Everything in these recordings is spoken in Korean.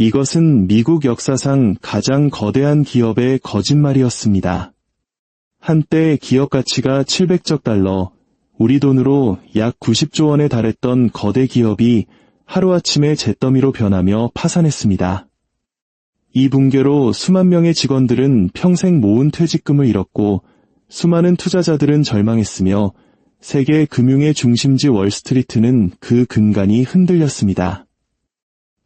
이것은 미국 역사상 가장 거대한 기업의 거짓말이었습니다. 한때 기업 가치가 700조 달러, 우리 돈으로 약 90조 원에 달했던 거대 기업이 하루아침에 잿더미로 변하며 파산했습니다. 이 붕괴로 수만 명의 직원들은 평생 모은 퇴직금을 잃었고 수많은 투자자들은 절망했으며 세계 금융의 중심지 월스트리트는 그 근간이 흔들렸습니다.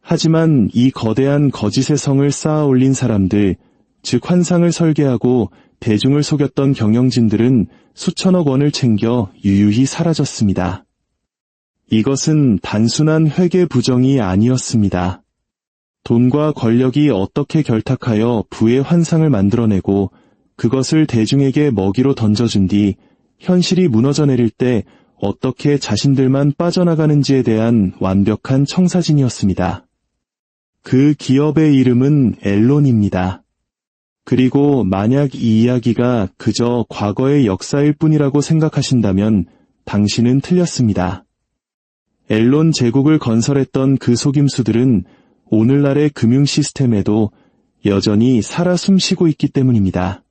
하지만 이 거대한 거짓의 성을 쌓아 올린 사람들, 즉 환상을 설계하고 대중을 속였던 경영진들은 수천억 원을 챙겨 유유히 사라졌습니다. 이것은 단순한 회계 부정이 아니었습니다. 돈과 권력이 어떻게 결탁하여 부의 환상을 만들어내고 그것을 대중에게 먹이로 던져준 뒤 현실이 무너져 내릴 때 어떻게 자신들만 빠져나가는지에 대한 완벽한 청사진이었습니다. 그 기업의 이름은 앨론입니다. 그리고 만약 이 이야기가 그저 과거의 역사일 뿐이라고 생각하신다면 당신은 틀렸습니다. 앨론 제국을 건설했던 그 속임수들은 오늘날의 금융 시스템에도 여전히 살아 숨쉬고 있기 때문입니다.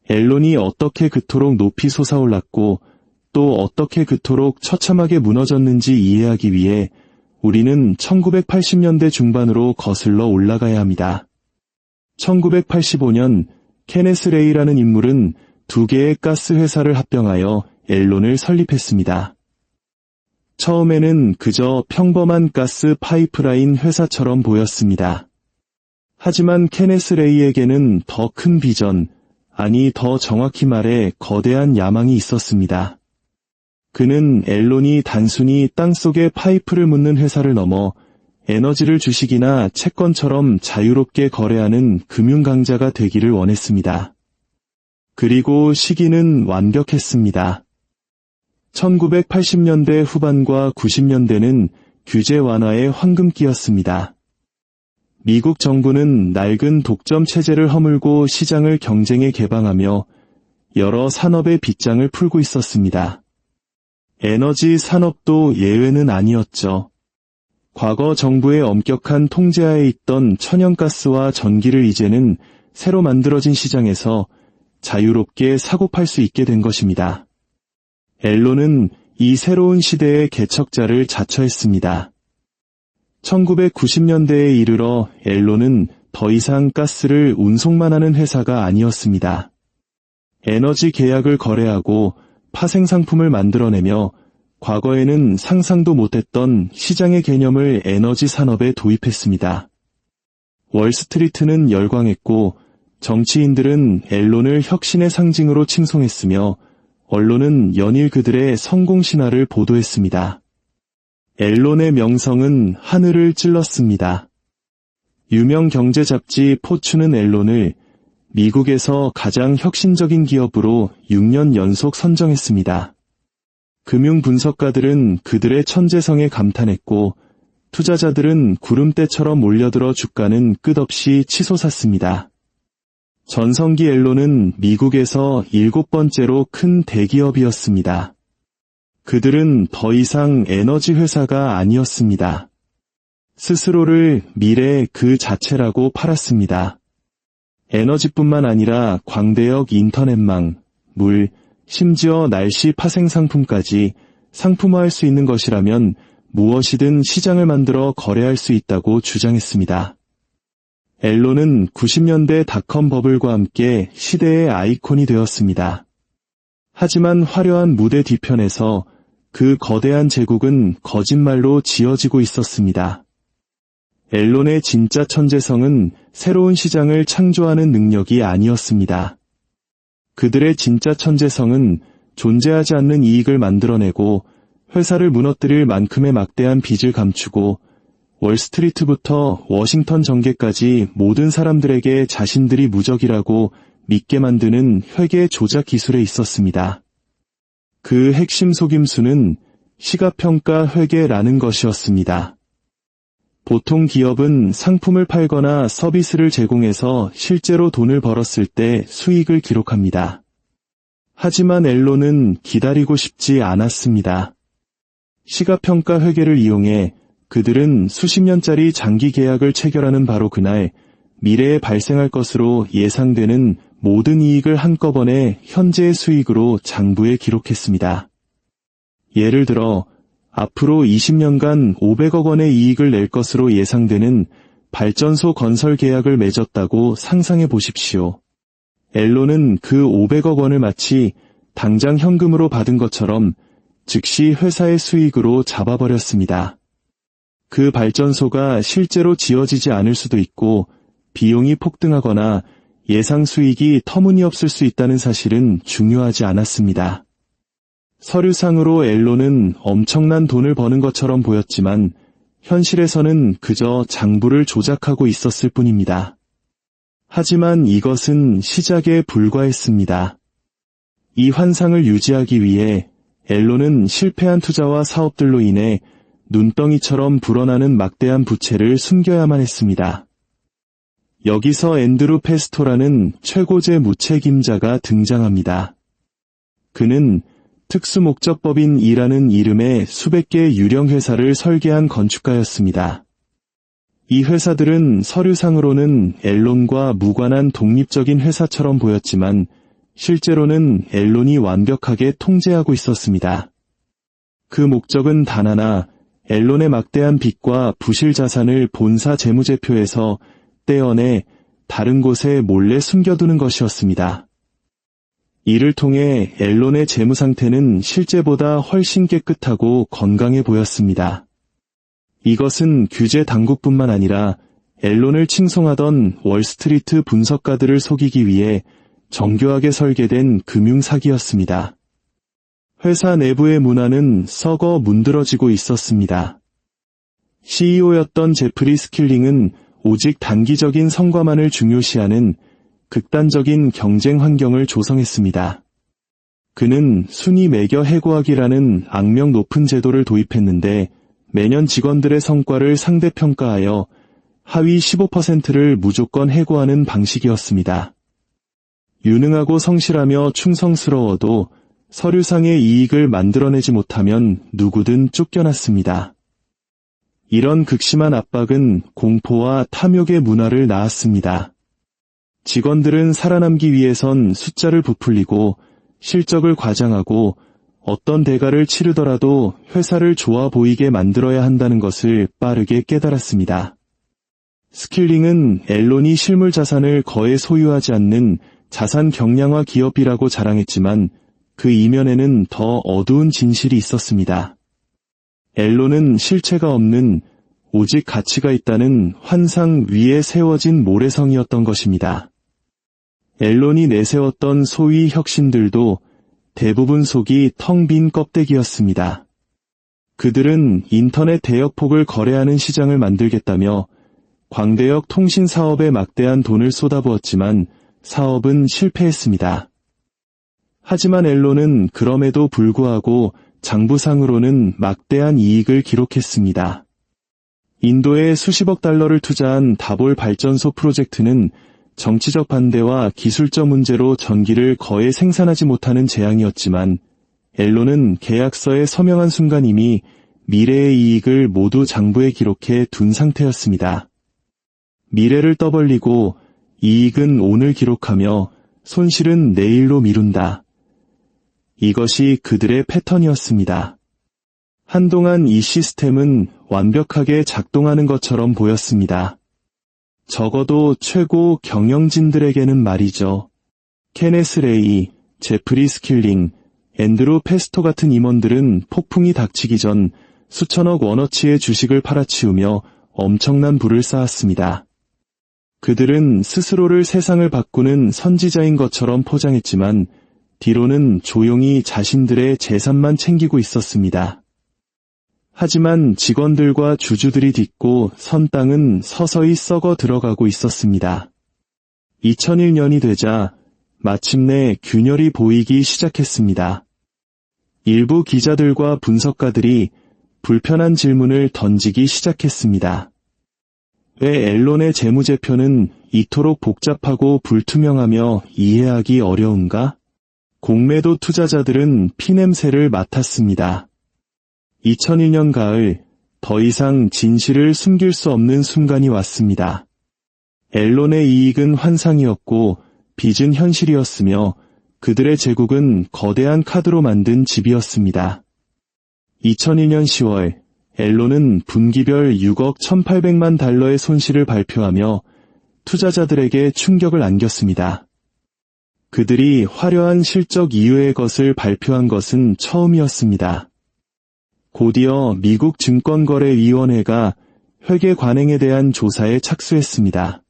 앨론이 어떻게 그토록 높이 솟아올랐고 또 어떻게 그토록 처참하게 무너졌는지 이해하기 위해 우리는 1980년대 중반으로 거슬러 올라가야 합니다. 1985년 케네스 레이라는 인물은 두 개의 가스 회사를 합병하여 앨론을 설립했습니다. 처음에는 그저 평범한 가스 파이프라인 회사처럼 보였습니다. 하지만 케네스 레이에게는 더 큰 비전, 아니 더 정확히 말해 거대한 야망이 있었습니다. 그는 앨론이 단순히 땅속에 파이프를 묻는 회사를 넘어 에너지를 주식이나 채권처럼 자유롭게 거래하는 금융강자가 되기를 원했습니다. 그리고 시기는 완벽했습니다. 1980년대 후반과 90년대는 규제 완화의 황금기였습니다. 미국 정부는 낡은 독점 체제를 허물고 시장을 경쟁에 개방하며 여러 산업의 빗장을 풀고 있었습니다. 에너지 산업도 예외는 아니었죠. 과거 정부의 엄격한 통제하에 있던 천연가스와 전기를 이제는 새로 만들어진 시장에서 자유롭게 사고팔 수 있게 된 것입니다. 앨론은 이 새로운 시대의 개척자를 자처했습니다. 1990년대에 이르러 앨론은 더 이상 가스를 운송만 하는 회사가 아니었습니다. 에너지 계약을 거래하고 파생상품을 만들어내며 과거에는 상상도 못했던 시장의 개념을 에너지 산업에 도입했습니다. 월스트리트는 열광했고 정치인들은 앨론을 혁신의 상징으로 칭송했으며 언론은 연일 그들의 성공 신화를 보도했습니다. 앨론의 명성은 하늘을 찔렀습니다. 유명 경제 잡지 포춘은 앨론을 미국에서 가장 혁신적인 기업으로 6년 연속 선정했습니다. 금융 분석가들은 그들의 천재성에 감탄했고 투자자들은 구름대처럼 몰려들어 주가는 끝없이 치솟았습니다. 전성기 앨론은 미국에서 7번째로 큰 대기업이었습니다. 그들은 더 이상 에너지 회사가 아니었습니다. 스스로를 미래 그 자체라고 팔았습니다. 에너지뿐만 아니라 광대역 인터넷망, 물, 심지어 날씨 파생 상품까지 상품화할 수 있는 것이라면 무엇이든 시장을 만들어 거래할 수 있다고 주장했습니다. 앨론은 90년대 닷컴 버블과 함께 시대의 아이콘이 되었습니다. 하지만 화려한 무대 뒤편에서 그 거대한 제국은 거짓말로 지어지고 있었습니다. 앨론의 진짜 천재성은 새로운 시장을 창조하는 능력이 아니었습니다. 그들의 진짜 천재성은 존재하지 않는 이익을 만들어내고 회사를 무너뜨릴 만큼의 막대한 빚을 감추고 월스트리트부터 워싱턴 정계까지 모든 사람들에게 자신들이 무적이라고 믿게 만드는 회계 조작 기술에 있었습니다. 그 핵심 속임수는 시가평가 회계라는 것이었습니다. 보통 기업은 상품을 팔거나 서비스를 제공해서 실제로 돈을 벌었을 때 수익을 기록합니다. 하지만 앨론은 기다리고 싶지 않았습니다. 시가평가 회계를 이용해 그들은 수십 년짜리 장기 계약을 체결하는 바로 그날 미래에 발생할 것으로 예상되는 모든 이익을 한꺼번에 현재의 수익으로 장부에 기록했습니다. 예를 들어 앞으로 20년간 500억 원의 이익을 낼 것으로 예상되는 발전소 건설 계약을 맺었다고 상상해 보십시오. 앨런은 그 500억 원을 마치 당장 현금으로 받은 것처럼 즉시 회사의 수익으로 잡아버렸습니다. 그 발전소가 실제로 지어지지 않을 수도 있고 비용이 폭등하거나 예상 수익이 터무니없을 수 있다는 사실은 중요하지 않았습니다. 서류상으로 앨런은 엄청난 돈을 버는 것처럼 보였지만 현실에서는 그저 장부를 조작하고 있었을 뿐입니다. 하지만 이것은 시작에 불과했습니다. 이 환상을 유지하기 위해 앨런은 실패한 투자와 사업들로 인해 눈덩이처럼 불어나는 막대한 부채를 숨겨야만 했습니다. 여기서 앤드루 페스토라는 최고제 무책임자가 등장합니다. 그는 특수목적법인 이라는 이름의 수백 개의 유령 회사를 설계한 건축가였습니다. 이 회사들은 서류상으로는 앨런과 무관한 독립적인 회사처럼 보였지만 실제로는 앨런이 완벽하게 통제하고 있었습니다. 그 목적은 단 하나, 앨런의 막대한 빚과 부실 자산을 본사 재무제표에서 떼어내 다른 곳에 몰래 숨겨두는 것이었습니다. 이를 통해 앨런의 재무 상태는 실제보다 훨씬 깨끗하고 건강해 보였습니다. 이것은 규제 당국뿐만 아니라 앨런을 칭송하던 월스트리트 분석가들을 속이기 위해 정교하게 설계된 금융사기였습니다. 회사 내부의 문화는 썩어 문드러지고 있었습니다. CEO였던 제프리 스킬링은 오직 단기적인 성과만을 중요시하는 극단적인 경쟁 환경을 조성했습니다. 그는 순위 매겨 해고하기라는 악명 높은 제도를 도입했는데 매년 직원들의 성과를 상대평가하여 하위 15%를 무조건 해고하는 방식이었습니다. 유능하고 성실하며 충성스러워도 서류상의 이익을 만들어내지 못하면 누구든 쫓겨났습니다. 이런 극심한 압박은 공포와 탐욕의 문화를 낳았습니다. 직원들은 살아남기 위해선 숫자를 부풀리고 실적을 과장하고 어떤 대가를 치르더라도 회사를 좋아 보이게 만들어야 한다는 것을 빠르게 깨달았습니다. 스킬링은 앨런이 실물 자산을 거의 소유하지 않는 자산 경량화 기업이라고 자랑했지만 그 이면에는 더 어두운 진실이 있었습니다. 앨런은 실체가 없는 오직 가치가 있다는 환상 위에 세워진 모래성이었던 것입니다. 앨런이 내세웠던 소위 혁신들도 대부분 속이 텅 빈 껍데기였습니다. 그들은 인터넷 대역폭을 거래하는 시장을 만들겠다며 광대역 통신 사업에 막대한 돈을 쏟아부었지만 사업은 실패했습니다. 하지만 앨런은 그럼에도 불구하고 장부상으로는 막대한 이익을 기록했습니다. 인도에 수십억 달러를 투자한 다볼 발전소 프로젝트는 정치적 반대와 기술적 문제로 전기를 거의 생산하지 못하는 재앙이었지만 앨런은 계약서에 서명한 순간 이미 미래의 이익을 모두 장부에 기록해 둔 상태였습니다. 미래를 떠벌리고 이익은 오늘 기록하며 손실은 내일로 미룬다. 이것이 그들의 패턴이었습니다. 한동안 이 시스템은 완벽하게 작동하는 것처럼 보였습니다. 적어도 최고 경영진들에게는 말이죠. 케네스 레이, 제프리 스킬링, 앤드루 페스토 같은 임원들은 폭풍이 닥치기 전 수천억 원어치의 주식을 팔아치우며 엄청난 부를 쌓았습니다. 그들은 스스로를 세상을 바꾸는 선지자인 것처럼 포장했지만 뒤로는 조용히 자신들의 재산만 챙기고 있었습니다. 하지만 직원들과 주주들이 딛고 선 땅은 서서히 썩어 들어가고 있었습니다. 2001년이 되자 마침내 균열이 보이기 시작했습니다. 일부 기자들과 분석가들이 불편한 질문을 던지기 시작했습니다. 왜 앨런의 재무제표는 이토록 복잡하고 불투명하며 이해하기 어려운가? 공매도 투자자들은 피냄새를 맡았습니다. 2001년 가을 더 이상 진실을 숨길 수 없는 순간이 왔습니다. 앨론의 이익은 환상이었고 빚은 현실이었으며 그들의 제국은 거대한 카드로 만든 집이었습니다. 2001년 10월 앨론은 분기별 6억 1,800만 달러의 손실을 발표하며 투자자들에게 충격을 안겼습니다. 그들이 화려한 실적 이외의 것을 발표한 것은 처음이었습니다. 곧이어 미국 증권거래위원회가 회계 관행에 대한 조사에 착수했습니다.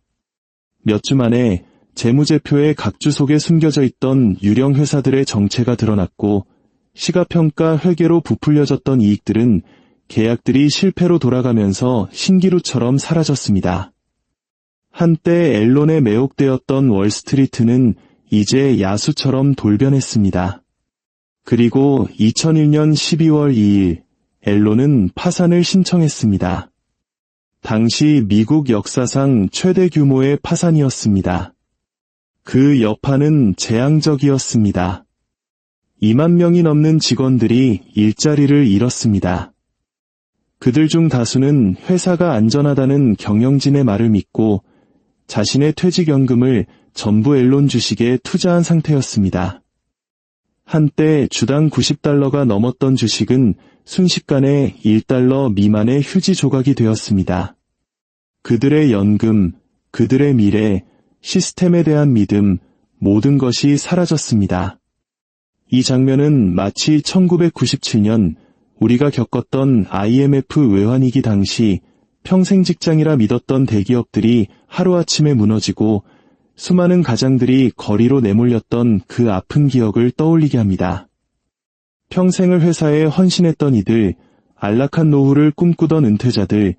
몇 주 만에 재무제표의 각주 속에 숨겨져 있던 유령 회사들의 정체가 드러났고 시가평가 회계로 부풀려졌던 이익들은 계약들이 실패로 돌아가면서 신기루처럼 사라졌습니다. 한때 앨론에 매혹되었던 월스트리트는 이제 야수처럼 돌변했습니다. 그리고 2001년 12월 2일 앨론은 파산을 신청했습니다. 당시 미국 역사상 최대 규모의 파산이었습니다. 그 여파는 재앙적이었습니다. 2만 명이 넘는 직원들이 일자리를 잃었습니다. 그들 중 다수는 회사가 안전하다는 경영진의 말을 믿고 자신의 퇴직연금을 전부 앨론 주식에 투자한 상태였습니다. 한때 주당 $90가 넘었던 주식은 순식간에 $1 미만의 휴지 조각이 되었습니다. 그들의 연금, 그들의 미래, 시스템에 대한 믿음, 모든 것이 사라졌습니다. 이 장면은 마치 1997년 우리가 겪었던 IMF 외환위기 당시 평생 직장이라 믿었던 대기업들이 하루아침에 무너지고 수많은 가장들이 거리로 내몰렸던 그 아픈 기억을 떠올리게 합니다. 평생을 회사에 헌신했던 이들, 안락한 노후를 꿈꾸던 은퇴자들,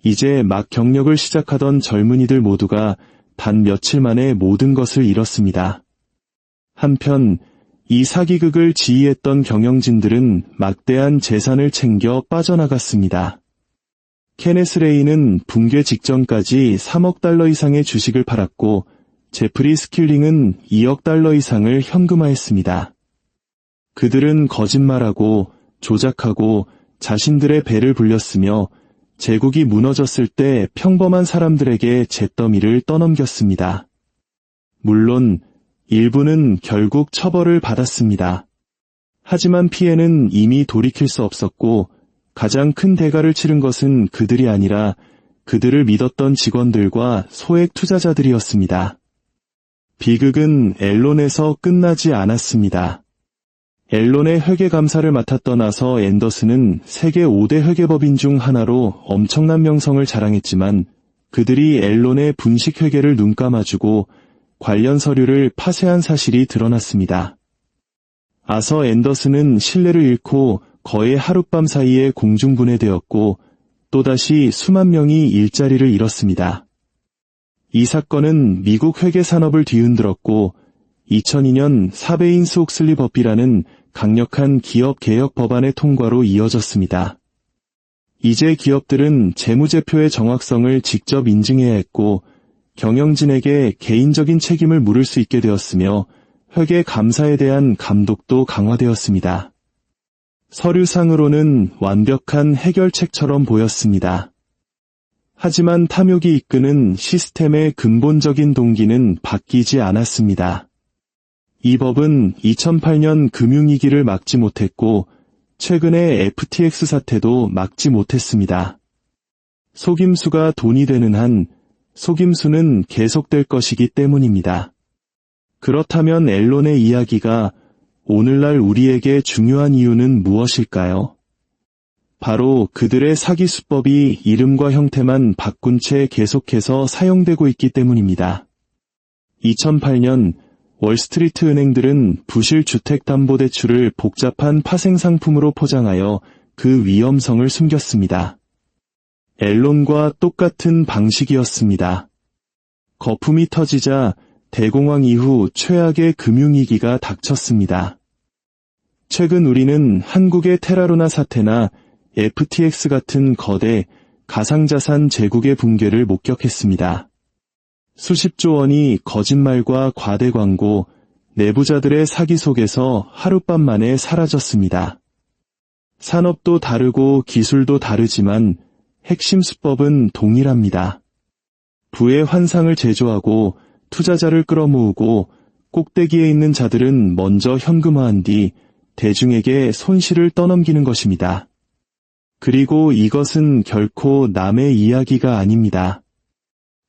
이제 막 경력을 시작하던 젊은이들 모두가 단 며칠 만에 모든 것을 잃었습니다. 한편 이 사기극을 지휘했던 경영진들은 막대한 재산을 챙겨 빠져나갔습니다. 케네스 레이는 붕괴 직전까지 $3억 이상의 주식을 팔았고 제프리 스킬링은 $2억 이상을 현금화했습니다. 그들은 거짓말하고 조작하고 자신들의 배를 불렸으며 제국이 무너졌을 때 평범한 사람들에게 잿더미를 떠넘겼습니다. 물론 일부는 결국 처벌을 받았습니다. 하지만 피해는 이미 돌이킬 수 없었고 가장 큰 대가를 치른 것은 그들이 아니라 그들을 믿었던 직원들과 소액 투자자들이었습니다. 비극은 앨론에서 끝나지 않았습니다. 앨론의 회계감사를 맡아 떠나서 앤더슨은 세계 5대 회계법인 중 하나로 엄청난 명성을 자랑했지만 그들이 앨론의 분식 회계를 눈감아주고 관련 서류를 파쇄한 사실이 드러났습니다. 아서 앤더슨은 신뢰를 잃고 거의 하룻밤 사이에 공중분해되었고 또다시 수만 명이 일자리를 잃었습니다. 이 사건은 미국 회계 산업을 뒤흔들었고 2002년 사베인스 옥슬리 법이라는 강력한 기업 개혁 법안의 통과로 이어졌습니다. 이제 기업들은 재무제표의 정확성을 직접 인증해야 했고 경영진에게 개인적인 책임을 물을 수 있게 되었으며 회계 감사에 대한 감독도 강화되었습니다. 서류상으로는 완벽한 해결책처럼 보였습니다. 하지만 탐욕이 이끄는 시스템의 근본적인 동기는 바뀌지 않았습니다. 이 법은 2008년 금융위기를 막지 못했고 최근의 FTX 사태도 막지 못했습니다. 속임수가 돈이 되는 한 속임수는 계속될 것이기 때문입니다. 그렇다면 앨론의 이야기가 오늘날 우리에게 중요한 이유는 무엇일까요? 바로 그들의 사기 수법이 이름과 형태만 바꾼 채 계속해서 사용되고 있기 때문입니다. 2008년 월스트리트 은행들은 부실 주택담보대출을 복잡한 파생상품으로 포장하여 그 위험성을 숨겼습니다. 앨론과 똑같은 방식이었습니다. 거품이 터지자 대공황 이후 최악의 금융위기가 닥쳤습니다. 최근 우리는 한국의 테라루나 사태나 FTX 같은 거대 가상자산 제국의 붕괴를 목격했습니다. 수십조 원이 거짓말과 과대 광고, 내부자들의 사기 속에서 하룻밤 만에 사라졌습니다. 산업도 다르고 기술도 다르지만 핵심 수법은 동일합니다. 부의 환상을 제조하고 투자자를 끌어모으고 꼭대기에 있는 자들은 먼저 현금화한 뒤 대중에게 손실을 떠넘기는 것입니다. 그리고 이것은 결코 남의 이야기가 아닙니다.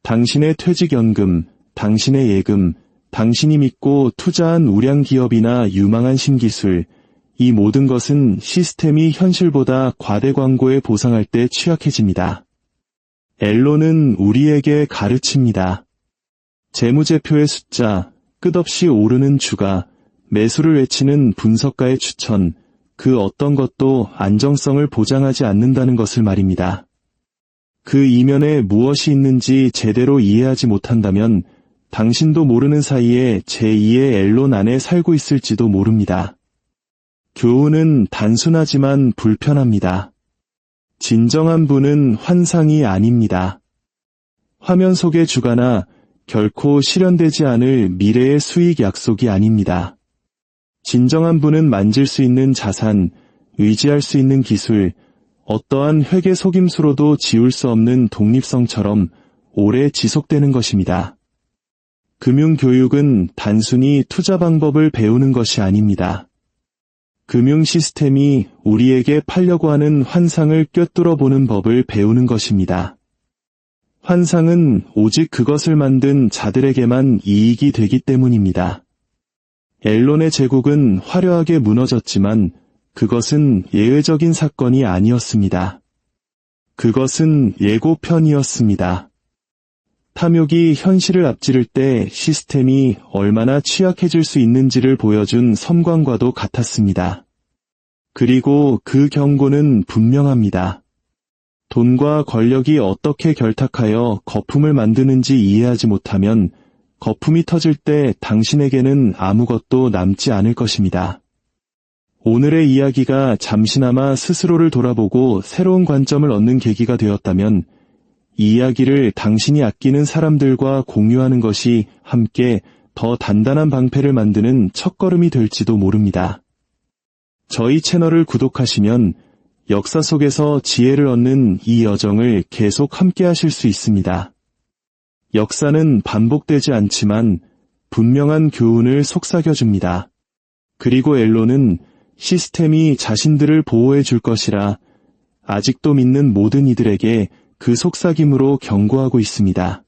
당신의 퇴직연금, 당신의 예금, 당신이 믿고 투자한 우량 기업이나 유망한 신기술, 이 모든 것은 시스템이 현실보다 과대 광고에 보상할 때 취약해집니다. 앨런은 우리에게 가르칩니다. 재무제표의 숫자, 끝없이 오르는 주가, 매수를 외치는 분석가의 추천, 그 어떤 것도 안정성을 보장하지 않는다는 것을 말입니다. 그 이면에 무엇이 있는지 제대로 이해하지 못한다면 당신도 모르는 사이에 제2의 앨런 안에 살고 있을지도 모릅니다. 교훈은 단순하지만 불편합니다. 진정한 부는 환상이 아닙니다. 화면 속의 주가나 결코 실현되지 않을 미래의 수익 약속이 아닙니다. 진정한 부는 만질 수 있는 자산, 의지할 수 있는 기술, 어떠한 회계 속임수로도 지울 수 없는 독립성처럼 오래 지속되는 것입니다. 금융교육은 단순히 투자 방법을 배우는 것이 아닙니다. 금융 시스템이 우리에게 팔려고 하는 환상을 꿰뚫어 보는 법을 배우는 것입니다. 환상은 오직 그것을 만든 자들에게만 이익이 되기 때문입니다. 앨런의 제국은 화려하게 무너졌지만 그것은 예외적인 사건이 아니었습니다. 그것은 예고편이었습니다. 탐욕이 현실을 앞지를 때 시스템이 얼마나 취약해질 수 있는지를 보여준 섬광과도 같았습니다. 그리고 그 경고는 분명합니다. 돈과 권력이 어떻게 결탁하여 거품을 만드는지 이해하지 못하면 거품이 터질 때 당신에게는 아무것도 남지 않을 것입니다. 오늘의 이야기가 잠시나마 스스로를 돌아보고 새로운 관점을 얻는 계기가 되었다면 이 이야기를 당신이 아끼는 사람들과 공유하는 것이 함께 더 단단한 방패를 만드는 첫걸음이 될지도 모릅니다. 저희 채널을 구독하시면 역사 속에서 지혜를 얻는 이 여정을 계속 함께 하실 수 있습니다. 역사는 반복되지 않지만 분명한 교훈을 속삭여줍니다. 그리고 앨런은 시스템이 자신들을 보호해 줄 것이라 아직도 믿는 모든 이들에게 그 속삭임으로 경고하고 있습니다.